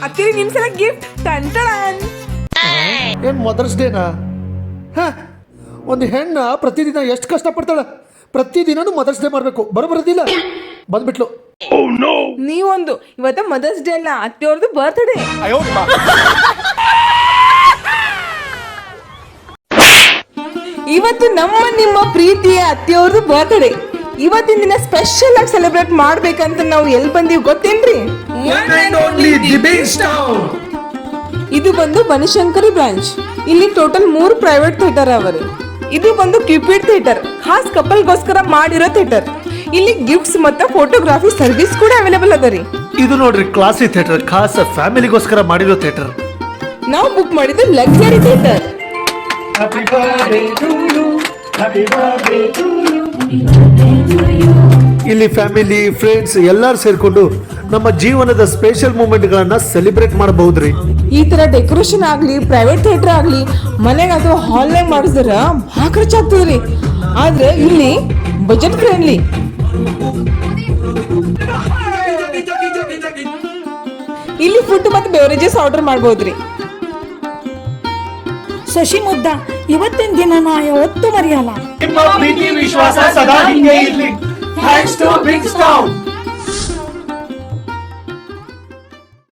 ಅತ್ತಿರಿ ನಿಮ್ ಸಲ ಗಿಫ್ಟ್ ಟಂಟಳನ್. ಏನ್ ಮದರ್ಸ್ ಡೇನಾ? ಒಂದು ಹೆಣ್ಣ ಪ್ರತಿದಿನ ಎಷ್ಟು ಕಷ್ಟಪಡ್ತಾಳ, ಪ್ರತಿದಿನನೂ ಮದರ್ಸ್ ಡೇ ಮಾಡಬೇಕು. ಬರೋದಿಲ್ಲ ಬಂದ್ಬಿಟ್ಲು. ನೀವೊಂದು ಇವತ್ತ ಮದರ್ಸ್ ಡೇ ಅಲ್ಲ, ಅತ್ತಿಯವ್ರದ್ದು ಬರ್ತ್ಡೇ. ಇವತ್ತು ನಿಮ್ಮ ಪ್ರೀತಿಯ ಅತ್ತಿಯವ್ರದ್ದು ಬರ್ತ್ಡೇ. ಇವತ್ತಿನ ದಿನ ಸ್ಪೆಷಲ್ ಆಗಿ ಸೆಲೆಬ್ರೇಟ್ ಮಾಡ್ಬೇಕಂತ ನಾವು ಎಲ್ಲಿ ಬಂದೀವಿ ಗೊತ್ತೇನ್ರಿ? ಇದು ಬಂದು ಬನಶಂಕರಿ ಬ್ರಾಂಚ್. ಇಲ್ಲಿ ಟೋಟಲ್ 3 ಪ್ರೈವೇಟ್ ಥಿಯೇಟರ್ ಅವರಿ. ಇದು ಬಂದು ಕ್ಯೂಪಿಡ್ ಥಿಯೇಟರ್, ಖಾಸ್ ಕಪಲ್ಗೋಸ್ಕರ ಮಾಡಿರೋ ಥಿಯೇಟರ್. ಇಲ್ಲಿ ಗಿಫ್ಟ್ಸ್ ಮತ್ತು ಫೋಟೋಗ್ರಾಫಿ ಸರ್ವಿಸ್ ಕೂಡ ಅವೈಲೇಬಲ್ ಅದ ರೀ. ಇದು ನೋಡ್ರಿ ಕ್ಲಾಸಿ ಥಿಯೇಟರ್, ಖಾಸ್ ಫ್ಯಾಮಿಲಿಗೋಸ್ಕರ ಮಾಡಿರೋ ಥಿಯೇಟರ್. ನಾವು ಬುಕ್ ಮಾಡಿದ್ದು ಲಕ್ಸರಿ ಥಿಯೇಟರ್. ಇಲ್ಲಿ ಫ್ಯಾಮಿಲಿ ಫ್ರೆಂಡ್ಸ್ ಎಲ್ಲರೂ ಸೇರ್ಕೊಂಡು ನಮ್ಮ ಜೀವನದ ಸ್ಪೆಷಲ್ ಮೂಮೆಂಟ್ಗಳನ್ನ ಸೆಲೆಬ್ರೇಟ್ ಮಾಡಬಹುದ್ರಿ. ಈ ತರ ಡೆಕೋರೇಷನ್ ಆಗ್ಲಿ, ಪ್ರೈವೇಟ್ ಥಿಯೇಟರ್ ಆಗ್ಲಿ, ಮನೆಗೆ ಅಥವಾ ಹಾಲ್ನಾಗ ಮಾಡಿಸಿದ್ರ ಭಾಳ ಖರ್ಚಾಗ್ತದ್ರಿ. ಆದ್ರೆ ಇಲ್ಲಿ ಬಜೆಟ್ ಫ್ರೆಂಡ್ಲಿ. ಇಲ್ಲಿ ಫುಡ್ ಮತ್ತು ಬೆವರೇಜಸ್ ಆರ್ಡರ್ ಮಾಡಬಹುದ್ರಿ. ಶಶಿ ಮುದ್ದ, ಇವತ್ತಿನ ದಿನ ನಾ ಯಾವತ್ತೂ ಮರೆಯಲ್ಲ. ನಿಮ್ಮ ಪ್ರೀತಿ ವಿಶ್ವಾಸ ಸದಾ ಹಿಂಗೆ ಇರ್ಲಿ. Thanks to big ಸ್ಟೌನ್.